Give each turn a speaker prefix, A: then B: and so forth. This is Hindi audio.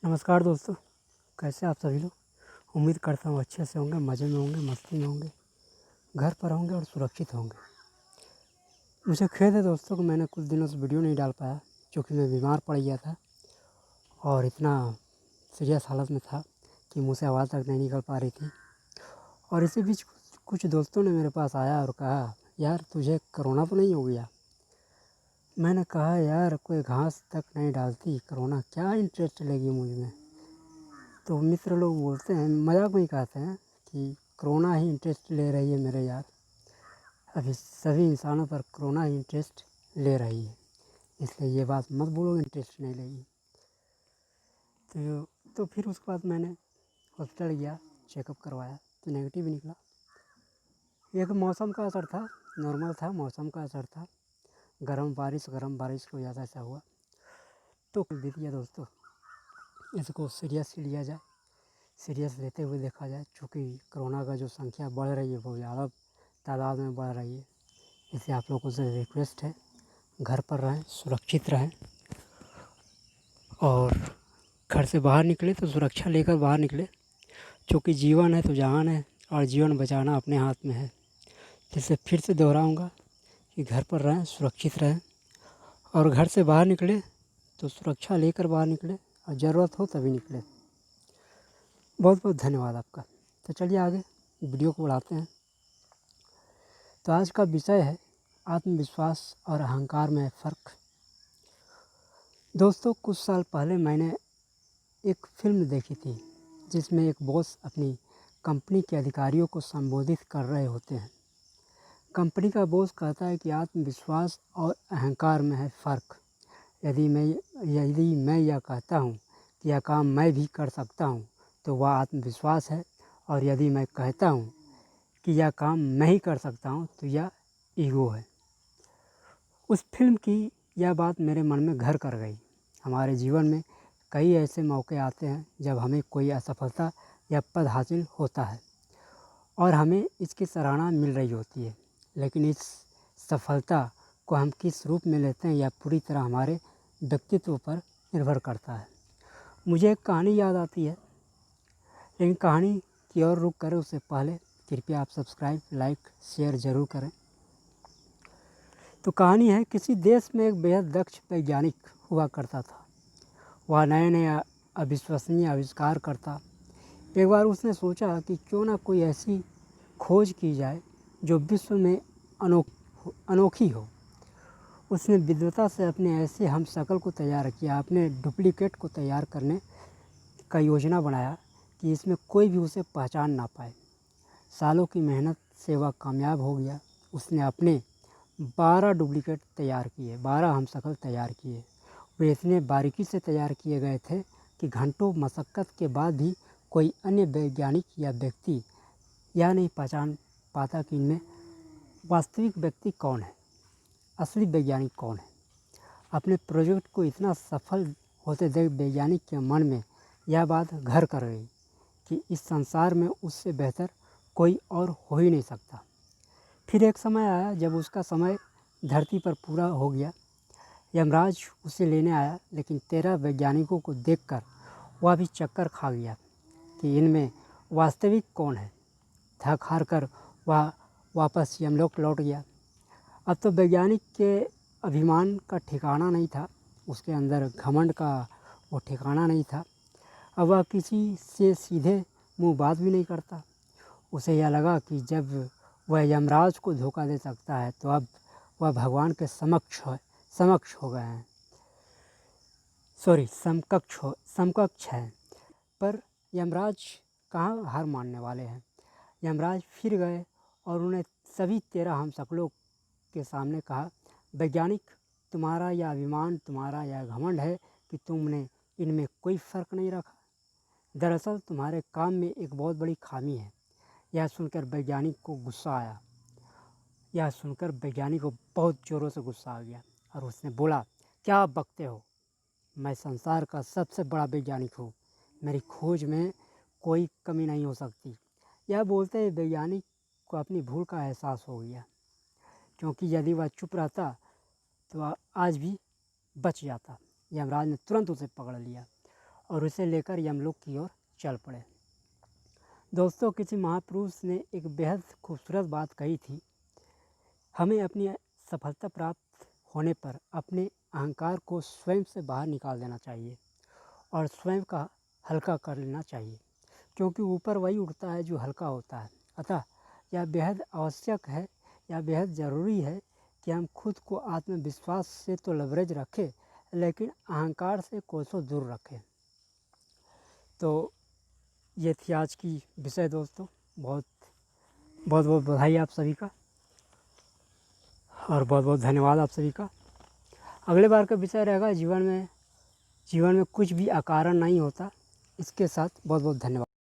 A: नमस्कार दोस्तों, कैसे आप सभी लोग। उम्मीद करता हूँ अच्छे से होंगे, मज़े में होंगे, मस्ती में होंगे, घर पर होंगे और सुरक्षित होंगे। मुझे खेद है दोस्तों कि मैंने कुछ दिनों से वीडियो नहीं डाल पाया, क्योंकि मैं बीमार पड़ गया था और इतना सीरियस हालत में था कि मुँह से आवाज़ तक नहीं निकल पा रही थी। और इसी बीच कुछ दोस्तों ने मेरे पास आया और कहा, यार तुझे कोरोना तो नहीं हो गया। मैंने कहा, यार कोई घास तक नहीं डालती, कोरोना क्या इंटरेस्ट लेगी मुझ में। तो मित्र लोग बोलते हैं, मजाक में ही कहते हैं कि कोरोना ही इंटरेस्ट ले रही है मेरे यार। अभी सभी इंसानों पर कोरोना ही इंटरेस्ट ले रही है, इसलिए ये बात मत बोलो इंटरेस्ट नहीं लेगी। तो फिर उसके बाद मैंने हॉस्पिटल गया, चेकअप करवाया तो नेगेटिव ही निकला। एक मौसम का असर था, नॉर्मल था, मौसम का असर था। गर्म बारिश की वजह से ऐसा हुआ। तो बीत गया दोस्तों, इसको सीरियस लिया जाए, सीरियस लेते हुए देखा जाए, चूँकि कोरोना का जो संख्या बढ़ रही है बहुत ज़्यादा तादाद में बढ़ रही है। इसलिए आप लोगों से रिक्वेस्ट है, घर पर रहें, सुरक्षित रहें और घर से बाहर निकले तो सुरक्षा लेकर बाहर निकले, क्योंकि जीवन है तो जहान है और जीवन बचाना अपने हाथ में है। जिससे फिर से दोहराऊँगा कि घर पर रहें, सुरक्षित रहें और घर से बाहर निकले तो सुरक्षा लेकर बाहर निकले और ज़रूरत हो तभी निकले। बहुत बहुत धन्यवाद आपका। तो चलिए आगे वीडियो को बढ़ाते हैं। तो आज का विषय है आत्मविश्वास और अहंकार में फ़र्क। दोस्तों, कुछ साल पहले मैंने एक फ़िल्म देखी थी जिसमें एक बॉस अपनी कंपनी के अधिकारियों को संबोधित कर रहे होते हैं। कंपनी का बॉस कहता है कि आत्मविश्वास और अहंकार में है फ़र्क। यदि मैं यह कहता हूँ कि यह काम मैं भी कर सकता हूँ तो वह आत्मविश्वास है, और यदि मैं कहता हूँ कि यह काम मैं ही कर सकता हूँ तो यह ईगो है। उस फिल्म की यह बात मेरे मन में घर कर गई। हमारे जीवन में कई ऐसे मौके आते हैं जब हमें कोई असफलता या पद हासिल होता है और हमें इसकी सराहना मिल रही होती है, लेकिन इस सफलता को हम किस रूप में लेते हैं यह पूरी तरह हमारे व्यक्तित्व पर निर्भर करता है। मुझे एक कहानी याद आती है, लेकिन कहानी की ओर रुख करें उससे पहले कृपया आप सब्सक्राइब, लाइक, शेयर ज़रूर करें। तो कहानी है, किसी देश में एक बेहद दक्ष वैज्ञानिक हुआ करता था। वह नए नए अविश्वसनीय आविष्कार करता। एक बार उसने सोचा कि क्यों ना कोई ऐसी खोज की जाए जो विश्व में अनोखी हो। उसने विद्वता से अपने ऐसे हमशक्ल को तैयार किया, अपने डुप्लीकेट को तैयार करने का योजना बनाया कि इसमें कोई भी उसे पहचान ना पाए। सालों की मेहनत से वह कामयाब हो गया। उसने अपने 12 डुप्लीकेट तैयार किए, 12 हमशक्ल तैयार किए। वे इतने बारीकी से तैयार किए गए थे कि घंटों मशक्क़त के बाद भी कोई अन्य वैज्ञानिक या व्यक्ति यह नहीं पहचान पाता कि इनमें वास्तविक व्यक्ति कौन है, असली वैज्ञानिक कौन है। अपने प्रोजेक्ट को इतना सफल होते देख वैज्ञानिक के मन में यह बात घर कर गई कि इस संसार में उससे बेहतर कोई और हो ही नहीं सकता। फिर एक समय आया जब उसका समय धरती पर पूरा हो गया। यमराज उसे लेने आया, लेकिन 13 वैज्ञानिकों को देखकर वह भी चक्कर खा गया कि इनमें वास्तविक कौन है। थक हार कर वह वापस यमलोक लौट गया। अब तो वैज्ञानिक के अभिमान का ठिकाना नहीं था, उसके अंदर घमंड का वो ठिकाना नहीं था। अब वह किसी से सीधे मुंह बात भी नहीं करता। उसे यह लगा कि जब वह यमराज को धोखा दे सकता है तो अब वह भगवान के समक्ष हो गए हैं, समकक्ष है। पर यमराज कहाँ हार मानने वाले हैं। यमराज फिर गए और उन्हें सभी 13 हमशक्लों के सामने कहा, वैज्ञानिक, तुम्हारा यह अभिमान, तुम्हारा यह घमंड है कि तुमने इनमें कोई फ़र्क नहीं रखा। दरअसल तुम्हारे काम में एक बहुत बड़ी खामी है। यह सुनकर वैज्ञानिक को गुस्सा आया। यह सुनकर वैज्ञानिक को बहुत ज़ोरों से गुस्सा आ गया और उसने बोला, क्या आप बकते हो? मैं संसार का सबसे बड़ा वैज्ञानिक हूँ, मेरी खोज में कोई कमी नहीं हो सकती। यह बोलते ही वैज्ञानिक को अपनी भूल का एहसास हो गया, क्योंकि यदि वह चुप रहता तो वह आज भी बच जाता। यमराज ने तुरंत उसे पकड़ लिया और उसे लेकर यमलोक की ओर चल पड़े। दोस्तों, किसी महापुरुष ने एक बेहद खूबसूरत बात कही थी, हमें अपनी सफलता प्राप्त होने पर अपने अहंकार को स्वयं से बाहर निकाल देना चाहिए और स्वयं का हल्का कर लेना चाहिए, क्योंकि ऊपर वही उड़ता है जो हल्का होता है। अतः यह बेहद आवश्यक है, यह बेहद ज़रूरी है कि हम खुद को आत्मविश्वास से तो लबरेज रखें, लेकिन अहंकार से कोसों दूर रखें। तो ये थी आज की विषय दोस्तों। बहुत बहुत बधाई आप सभी का और बहुत बहुत धन्यवाद आप सभी का। अगले बार का विषय रहेगा जीवन में कुछ भी अकारण नहीं होता। इसके साथ बहुत बहुत धन्यवाद।